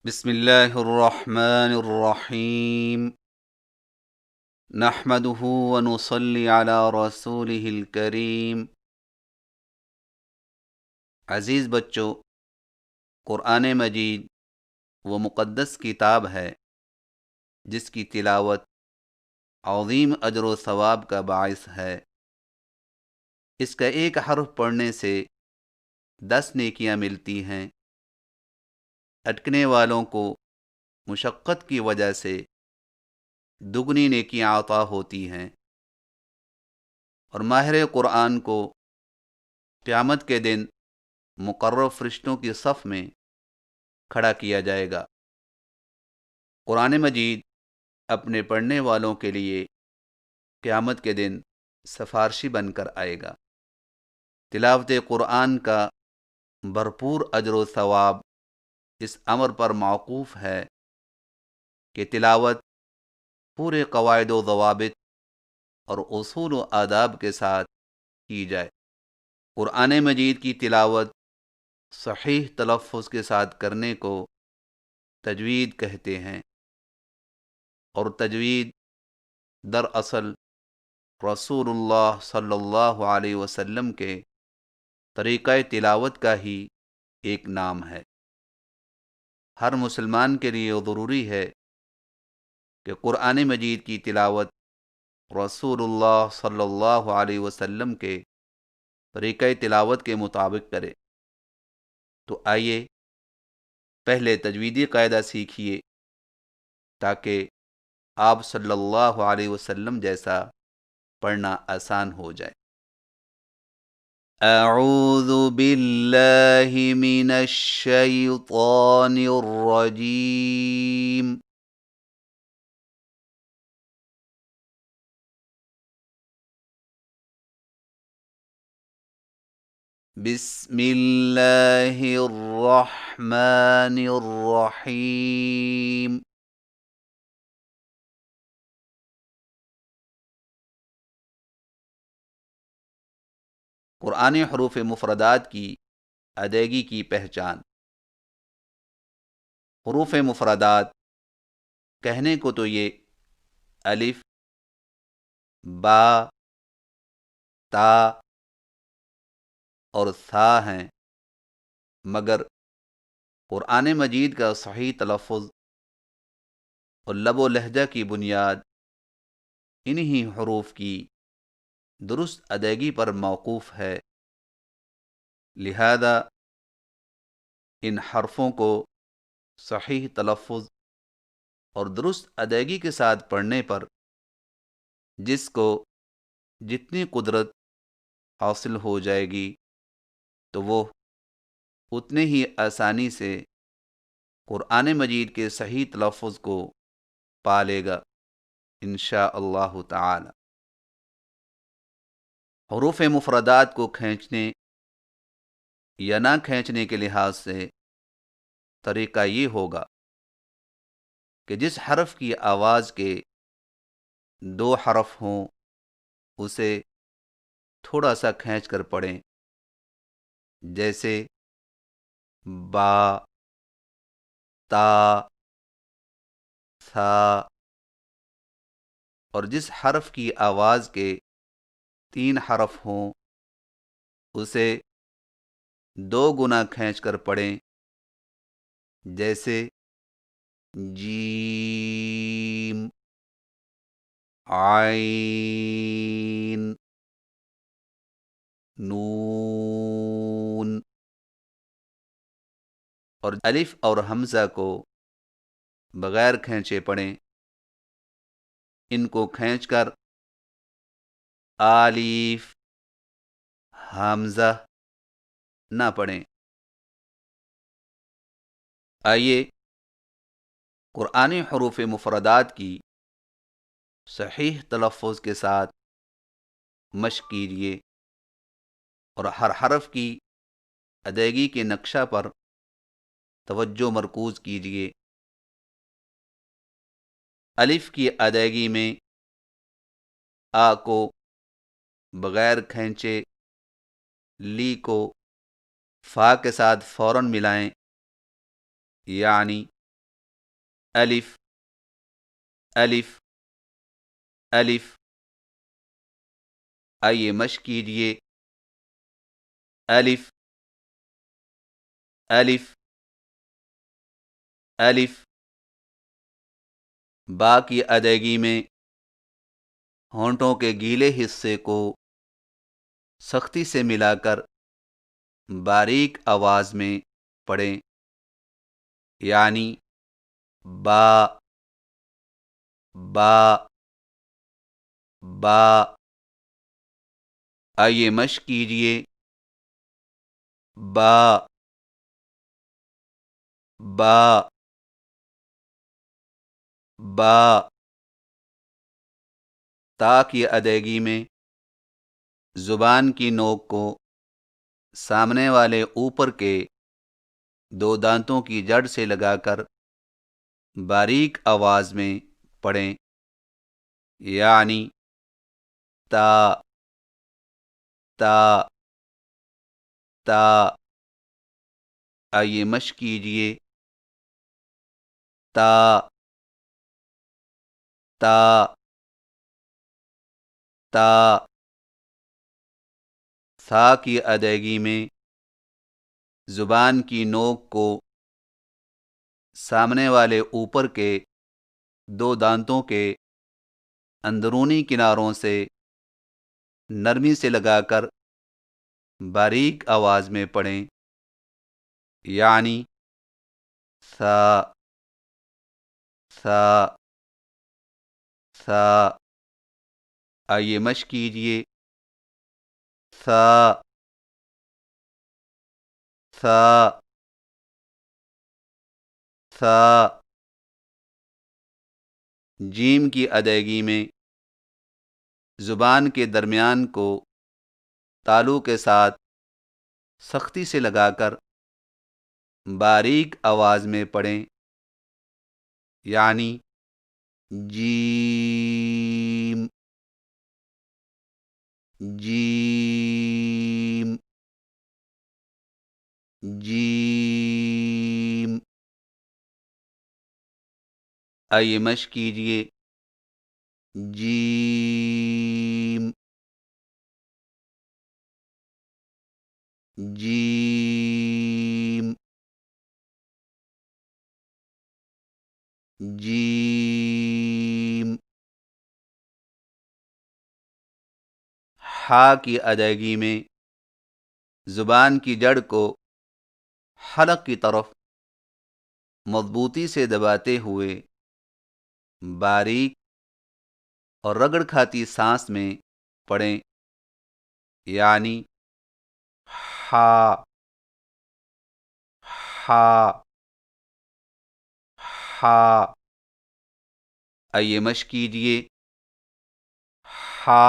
بسم اللہ الرحمن الرحیم نحمده ونصلی علی رسولہ الکریم۔ عزیز بچوں، قرآن مجید وہ مقدس کتاب ہے جس کی تلاوت عظیم اجر و ثواب کا باعث ہے۔ اس کا ایک حرف پڑھنے سے 10 نیکیاں ملتی ہیں۔ اٹکنے والوں کو مشقت کی وجہ سے دگنی نیکیاں عطا ہوتی ہیں، اور ماہر قرآن کو قیامت کے دن مقرب فرشتوں کی صف میں کھڑا کیا جائے گا۔ قرآن مجید اپنے پڑھنے والوں کے لیے قیامت کے دن سفارشی بن کر آئے گا۔ تلاوت قرآن کا بھرپور اجر و ثواب اس امر پر موقوف ہے کہ تلاوت پورے قواعد و ضوابط اور اصول و آداب کے ساتھ کی جائے۔ قرآن مجید کی تلاوت صحیح تلفظ کے ساتھ کرنے کو تجوید کہتے ہیں، اور تجوید دراصل رسول اللہ صلی اللہ علیہ وسلم کے طریقہ تلاوت کا ہی ایک نام ہے۔ ہر مسلمان کے لیے ضروری ہے کہ قرآن مجید کی تلاوت رسول اللہ صلی اللہ علیہ وسلم کے طریقہ تلاوت کے مطابق کرے۔ تو آئیے پہلے تجویدی قاعدہ سیکھیے تاکہ آپ صلی اللہ علیہ وسلم جیسا پڑھنا آسان ہو جائے۔ اعوذ باللہ من الشیطان الرجیم۔ بسم اللہ الرحمن الرحیم۔ قرآن حروف مفردات کی ادائیگی کی پہچان۔ حروف مفردات کہنے کو تو یہ الف، با، تا اور ثا ہیں، مگر قرآن مجید کا صحیح تلفظ اور لب و لہجہ کی بنیاد انہی حروف کی درست ادائیگی پر موقوف ہے۔ لہذا ان حرفوں کو صحیح تلفظ اور درست ادائیگی کے ساتھ پڑھنے پر جس کو جتنی قدرت حاصل ہو جائے گی تو وہ اتنے ہی آسانی سے قرآن مجید کے صحیح تلفظ کو پا لے گا انشاء اللہ تعالی۔ حروف مفردات کو کھینچنے یا نہ کھینچنے کے لحاظ سے طریقہ یہ ہوگا کہ جس حرف کی آواز کے 2 حرف ہوں اسے تھوڑا سا کھینچ کر پڑھیں، جیسے با، تا، ثا، اور جس حرف کی آواز کے 3 حرف ہوں اسے 2 گنا کھینچ کر پڑھیں، جیسے جیم، عین، نون، اور الف اور حمزہ کو بغیر کھینچے پڑھیں۔ ان کو کھینچ کر الف، حمزہ نہ پڑھیں۔ آئیے قرآن حروف مفردات کی صحیح تلفظ کے ساتھ مشق کیجیے اور ہر حرف کی ادائیگی کے نقشہ پر توجہ مرکوز کیجیے۔ الف کی ادائیگی میں آ کو بغیر کھینچے لی کو فا کے ساتھ فوراً ملائیں، یعنی الف الف الف. آئیے مشق کیجیے. الف الف الف. با کی ادائیگی میں ہونٹوں کے گیلے حصے کو سختی سے ملا کر باریک آواز میں پڑھیں، یعنی با با با. آئیے مشق کیجیے. با با با. تا کی ادائیگی میں زبان کی نوک کو سامنے والے اوپر کے دو دانتوں کی جڑ سے لگا کر باریک آواز میں پڑھیں، یعنی تا تا تا. آئیے مشق کیجیے. تا تا تا. ثا کی ادائیگی میں زبان کی نوک کو سامنے والے اوپر کے دو دانتوں کے اندرونی کناروں سے نرمی سے لگا کر باریک آواز میں پڑھیں، یعنی ثا ثا ثا. آئیے مشق کیجیے. ثا ثا ثا. جیم کی ادائیگی میں زبان کے درمیان کو تالو کے ساتھ سختی سے لگا کر باریک آواز میں پڑھیں، یعنی جیم جیم جیم. آئیے مشق کیجیے. جیم جیم جیم. ہا کی ادائیگی میں زبان کی جڑ کو حلق کی طرف مضبوطی سے دباتے ہوئے باریک اور رگڑ کھاتی سانس میں پڑھیں، یعنی ہا ہا ہا. آئیے مشق کیجیے. ہا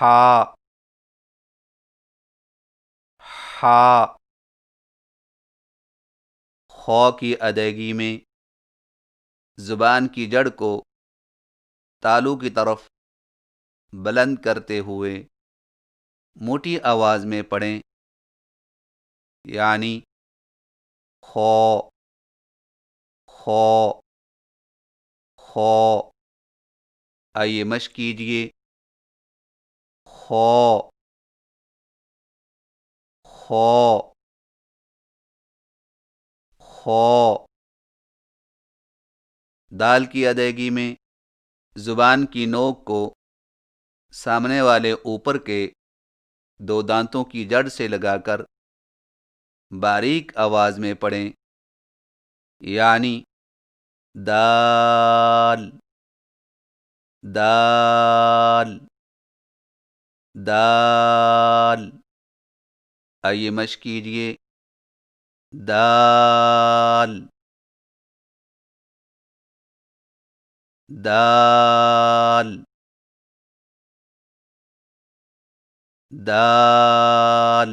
ہا ہا. خو کی ادائیگی میں زبان کی جڑ کو تالو کی طرف بلند کرتے ہوئے موٹی آواز میں پڑھیں، یعنی خو خو خو. آئیے مشق کیجیے. خو خو خو. دال کی ادائیگی میں زبان کی نوک کو سامنے والے اوپر کے دو دانتوں کی جڑ سے لگا کر باریک آواز میں پڑھیں، یعنی دال دال دال. آئیے مشق کیجیے. دال دال دال.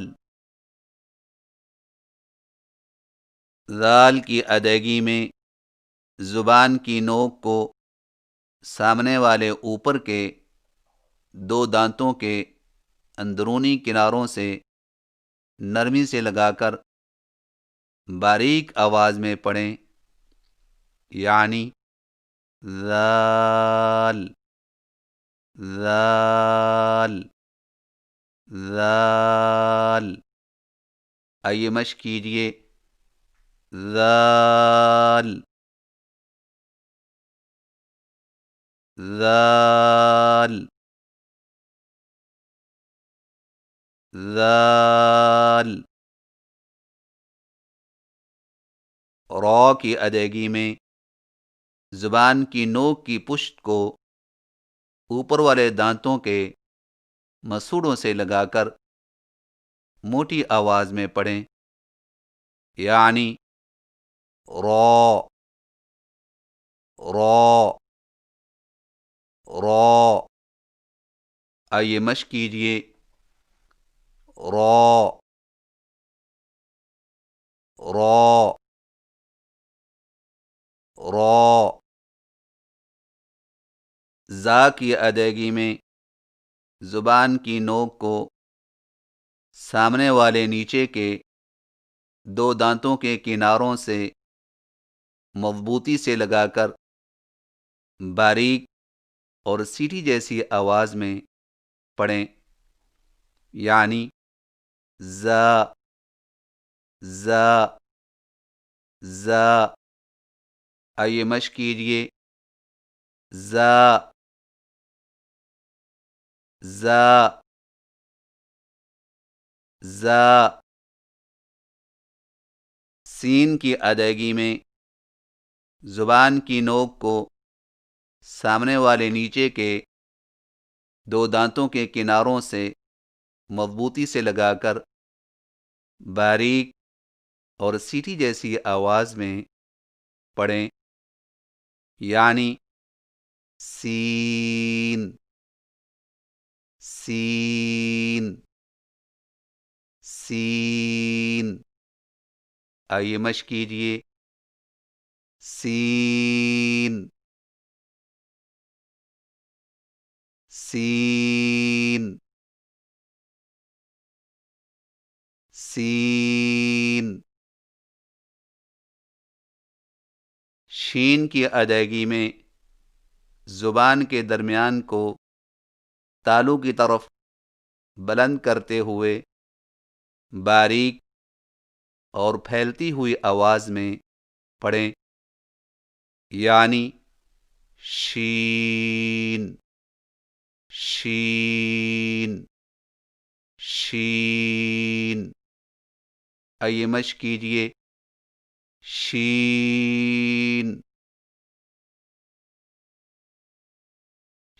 ذال کی ادائیگی میں زبان کی نوک کو سامنے والے اوپر کے دو دانتوں کے اندرونی کناروں سے نرمی سے لگا کر باریک آواز میں پڑھیں، یعنی ذال ذال ذال۔ آئیے مشق کیجئے، ذال ذال ذال۔ را کی ادائیگی میں زبان کی نوک کی پشت کو اوپر والے دانتوں کے مسوڑوں سے لگا کر موٹی آواز میں پڑھیں، یعنی را را را۔ آئیے مشق کیجئے، را را را۔ زا کی ادائیگی میں زبان کی نوک کو سامنے والے نیچے کے دو دانتوں کے کناروں سے مضبوطی سے لگا کر باریک اور سیٹی جیسی آواز میں پڑھیں، یعنی زا زا زا۔ آئیے مشق کیجئے، زا زا زا۔ سین کی ادائیگی میں زبان کی نوک کو سامنے والے نیچے کے دو دانتوں کے کناروں سے مضبوطی سے لگا کر باریک اور سیٹی جیسی آواز میں پڑھیں، یعنی سین سین سین۔ آئیے مشق کیجئے، سین سین سین۔ شین کی ادائیگی میں زبان کے درمیان کو تالو کی طرف بلند کرتے ہوئے باریک اور پھیلتی ہوئی آواز میں پڑھیں، یعنی شین شین شین۔ آئیے مشق کیجئے، شین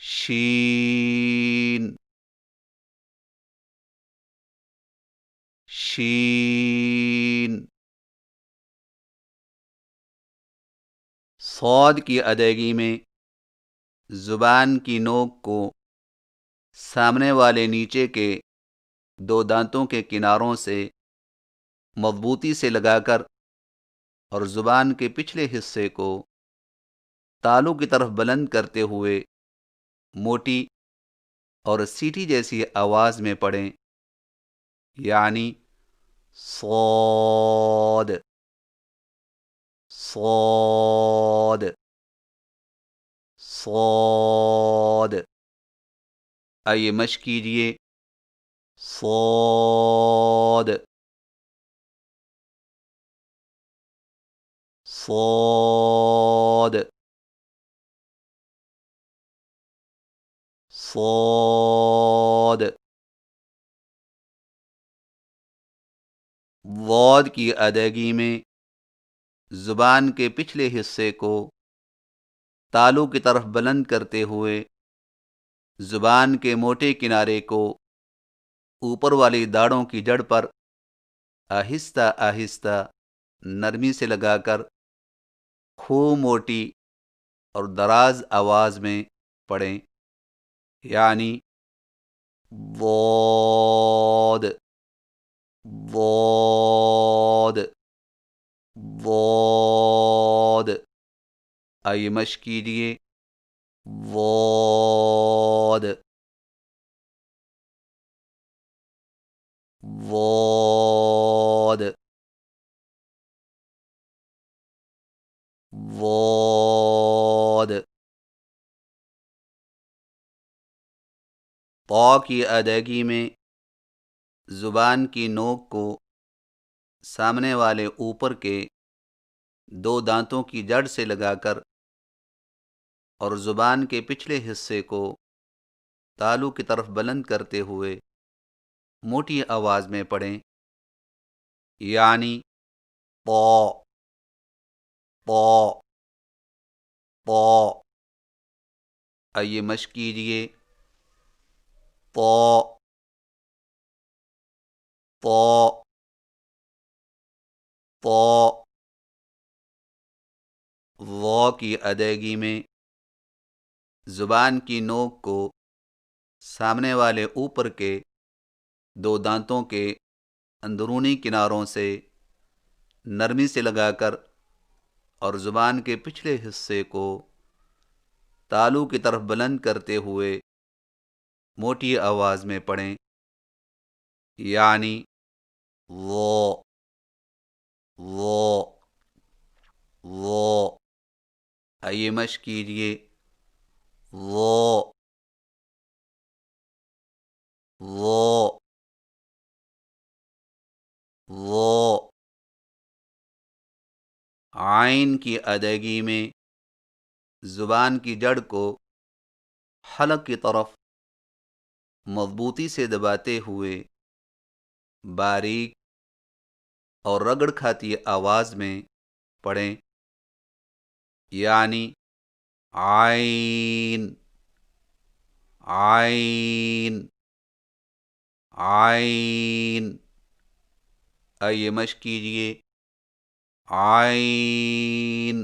شین شین۔ صاد کی ادائیگی میں زبان کی نوک کو سامنے والے نیچے کے دو دانتوں کے کناروں سے مضبوطی سے لگا کر اور زبان کے پچھلے حصے کو تالو کی طرف بلند کرتے ہوئے موٹی اور سیٹی جیسی آواز میں پڑھیں، یعنی صاد صاد صاد۔ آئیے مشق کیجئے، صاد صاد صاد۔ ضاد کی ادائیگی میں زبان کے پچھلے حصے کو تالو کی طرف بلند کرتے ہوئے زبان کے موٹے کنارے کو اوپر والی داڑھوں کی جڑ پر آہستہ آہستہ نرمی سے لگا کر خوب موٹی اور دراز آواز میں پڑھیں، یعنی ضاد ضاد ضاد۔ آئیے مشق کیجئے، ضاد ضاد طا کی ادائیگی میں زبان کی نوک کو سامنے والے اوپر کے دو دانتوں کی جڑ سے لگا کر اور زبان کے پچھلے حصے کو تالو کی طرف بلند کرتے ہوئے موٹی آواز میں پڑھیں، یعنی طا طا طا۔ آئیے مشق کیجئے، طا طا طا۔ ظا کی ادائیگی میں زبان کی نوک کو سامنے والے اوپر کے دو دانتوں کے اندرونی کناروں سے نرمی سے لگا کر اور زبان کے پچھلے حصے کو تالو کی طرف بلند کرتے ہوئے موٹی آواز میں پڑھیں، یعنی ظا ظا ظا۔ آئیے مشق کیجئے، ظا ظا ظا۔ عین کی ادائیگی میں زبان کی جڑ کو حلق کی طرف مضبوطی سے دباتے ہوئے باریک اور رگڑ کھاتی آواز میں پڑھیں، یعنی عین عین عین۔ آئیے مشق کیجئے، عین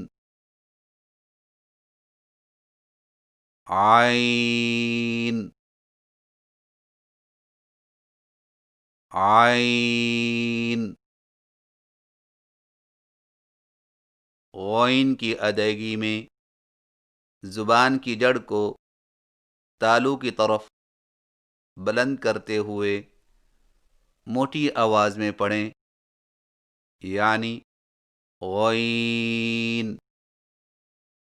عین عین۔ غین کی ادائیگی میں زبان کی جڑ کو تالو کی طرف بلند کرتے ہوئے موٹی آواز میں پڑھیں، یعنی غین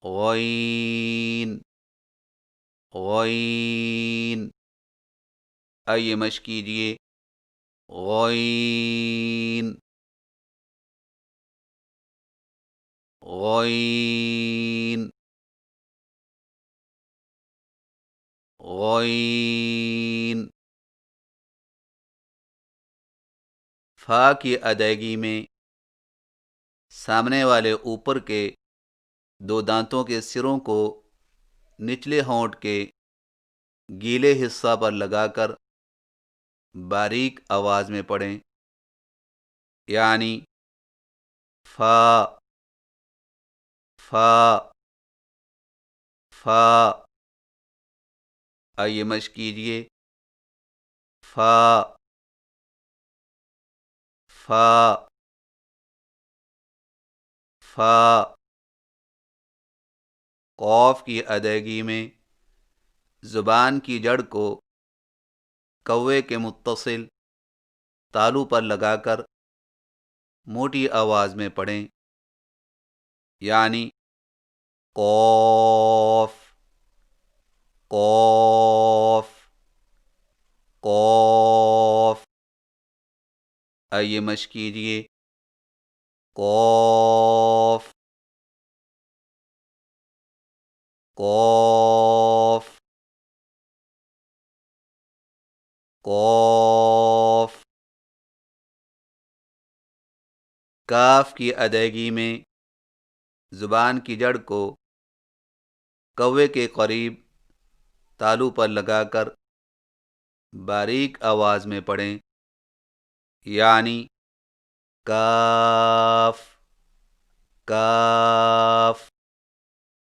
غین غین۔ آئیے مشق کیجئے، غین غین غین۔ فا کی ادائیگی میں سامنے والے اوپر کے دو دانتوں کے سروں کو نچلے ہونٹ کے گیلے حصہ پر لگا کر باریک آواز میں پڑھیں، یعنی فا فا فا۔ آئیے مشق کیجئے، فا فا فا۔ قاف کی ادائیگی میں زبان کی جڑ کو کوے کے متصل تالو پر لگا کر موٹی آواز میں پڑھیں، یعنی قاف قاف قاف۔ آئیے مشق کیجئے، قاف قاف قاف۔ کاف کی ادائیگی میں زبان کی جڑ کو کوے کے قریب تالو پر لگا کر باریک آواز میں پڑھیں، یعنی کاف کاف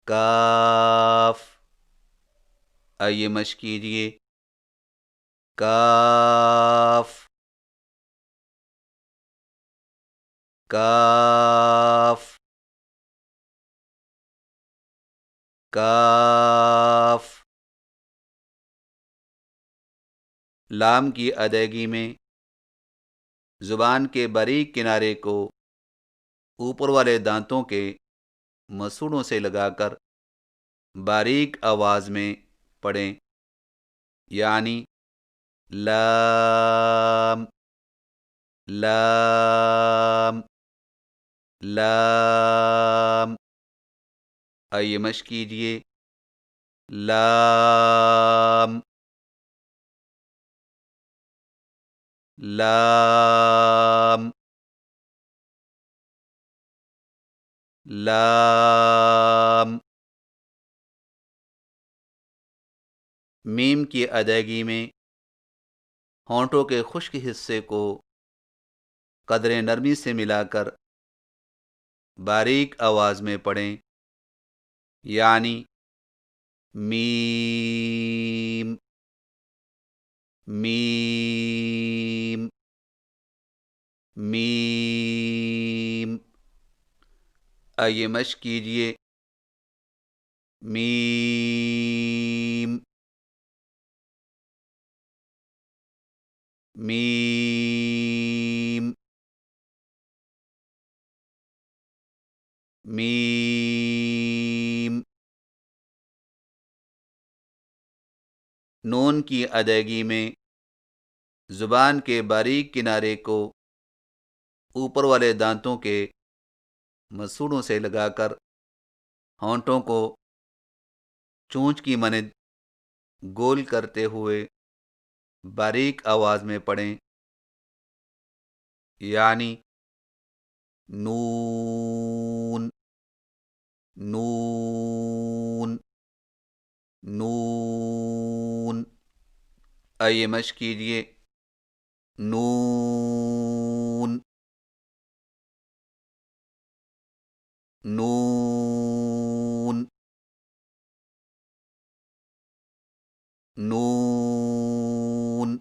کاف۔ آئیے مشق کیجئے، کاف کاف کاف۔ لام کی ادائیگی میں زبان کے باریک کنارے کو اوپر والے دانتوں کے مسوڑوں سے لگا کر باریک آواز میں پڑھیں، یعنی لام لام لام. آئیے مشق کیجیے. لام لام لام. میم کی ادائیگی میں ہونٹوں کے خشک حصے کو قدر نرمی سے ملا کر باریک آواز میں پڑھیں، یعنی میم میم میم. آئیے مشق کیجیے. میم میم میم. نون کی ادائیگی میں زبان کے باریک کنارے کو اوپر والے دانتوں کے مسوڑوں سے لگا کر ہونٹوں کو چونچ کی مانند گول کرتے ہوئے باریک آواز میں پڑھیں، یعنی نون نون نون. آئیے مشق کیجیے. نون نون نون.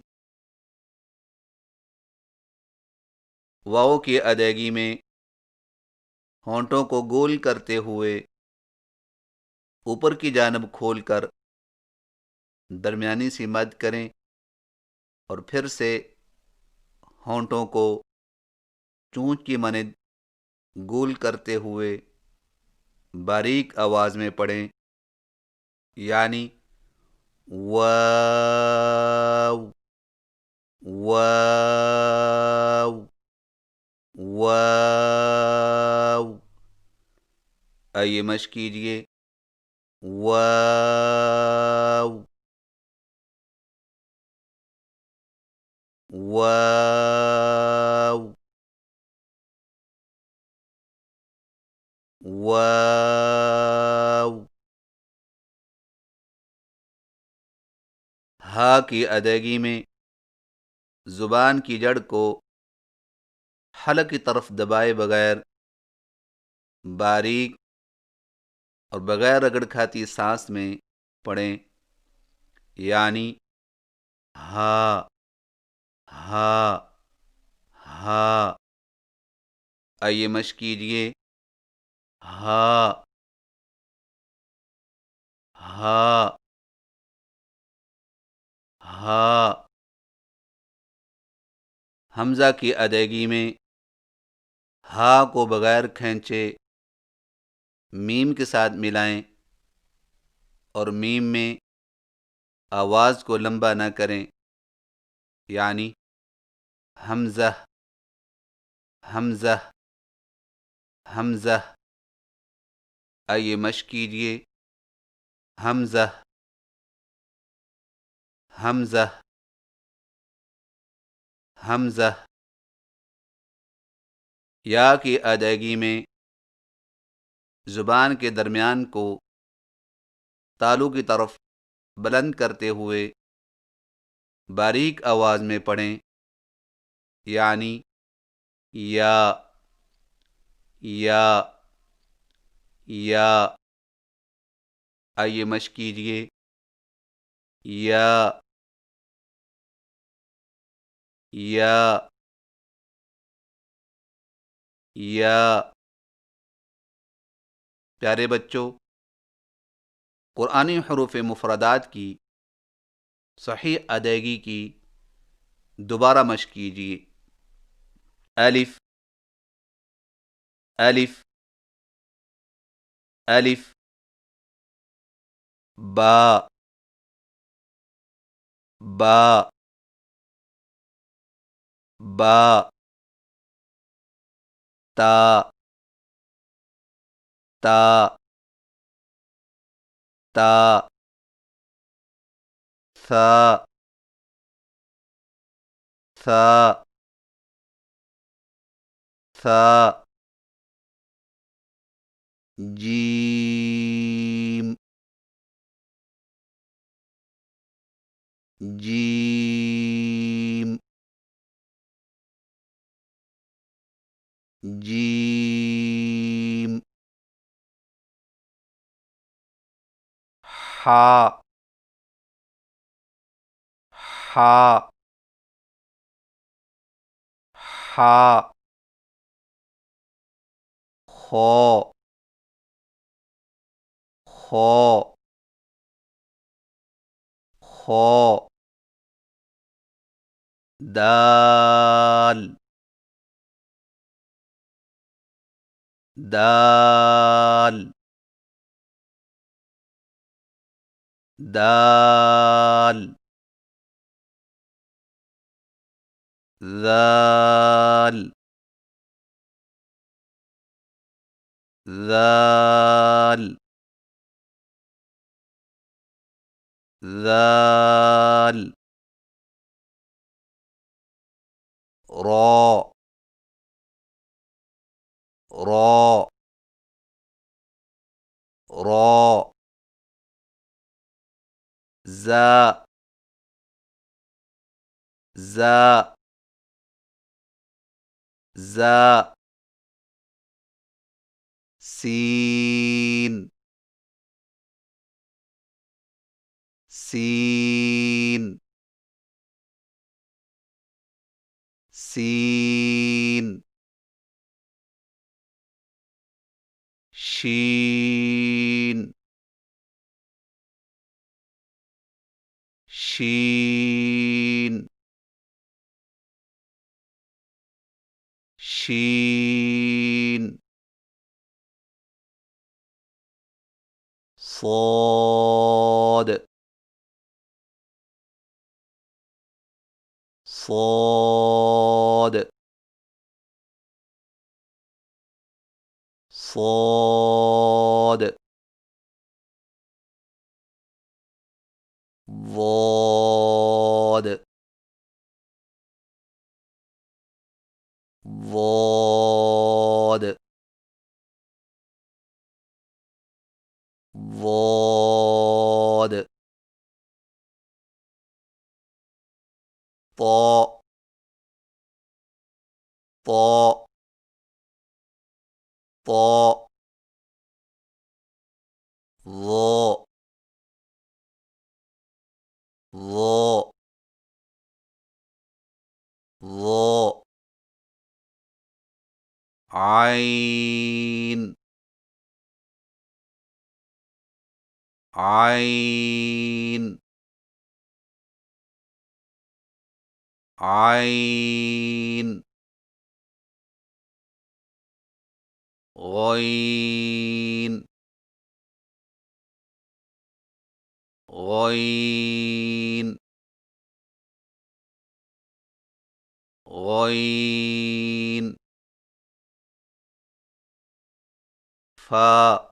واؤ کی ادائیگی میں ہونٹوں کو گول کرتے ہوئے اوپر کی جانب کھول کر درمیانی سی مد کریں اور پھر سے ہونٹوں کو چونچ کی مانند گول کرتے ہوئے باریک آواز میں پڑھیں، یعنی واو واو واو. آئیے مشق کیجیے. واو واو واو. ہا کی ادائیگی میں زبان کی جڑ کو حلق کی طرف دبائے بغیر باریک اور بغیر رگڑ کھاتی سانس میں پڑھیں، یعنی ہا ہا ہا. آئیے مشق کیجیے. ہا ہا ہا. حمزہ کی ادائیگی میں ہا کو بغیر کھینچے میم کے ساتھ ملائیں اور میم میں آواز کو لمبا نہ کریں، یعنی حمزہ حمزہ حمزہ. آئیے مشق کیجیے. حمزہ حمزہ حمزہ. یا کی ادائیگی میں زبان کے درمیان کو تالو کی طرف بلند کرتے ہوئے باریک آواز میں پڑھیں، یعنی یا یا یا. آئیے مشق کیجیے. یا یا یا. پیارے بچوں، قرآنی حروف مفردات کی صحیح ادائیگی کی دوبارہ مشق کیجیے. الف الف الف. با با با تا تا تا ثا ثا ثا جیم جیم جیم حا حا حا خو خو خو دال دال دال ذال ذال ذال را را را زا زا زا سین سین سین شین شین شین صاد صاد صاد ضاد ضاد ضاد طاء طاء طاء ظاء ظاء ظاء عين عين عين غين غين غين فا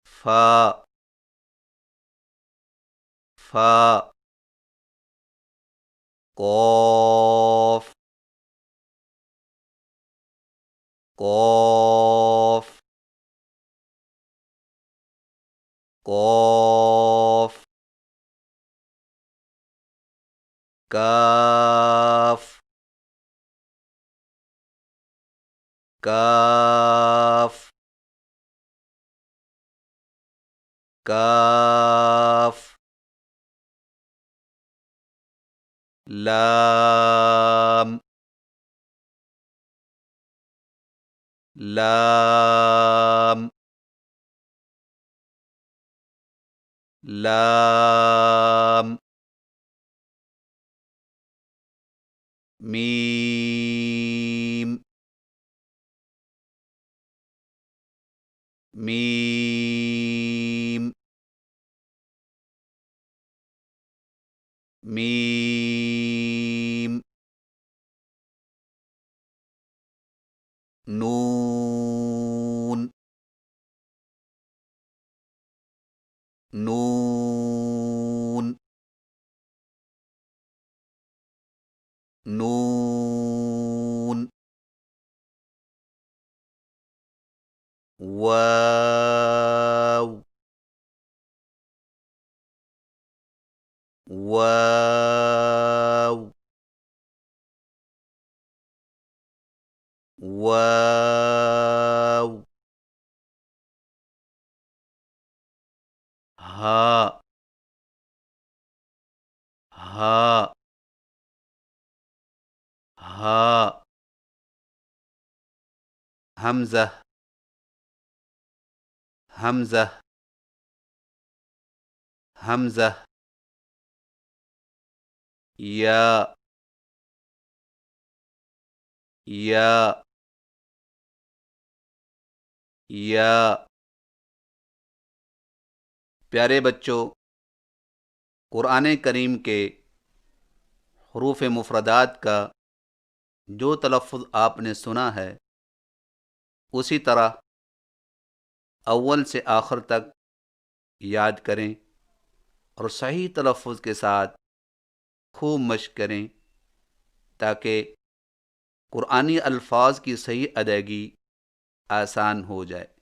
فا فا قاف قاف قاف کاف کاف کاف لام لام لام میم میم میم نون، واو، واو، واو، ہا، ہا، ہا، حمزہ، حمزہ، حمزہ، یا، یا، یا۔ پیارے بچوں، قرآن کریم کے حروف مفردات کا جو تلفظ آپ نے سنا ہے اسی طرح اول سے آخر تک یاد کریں اور صحیح تلفظ کے ساتھ خوب مشق کریں تاکہ قرآنی الفاظ کی صحیح ادائیگی آسان ہو جائے۔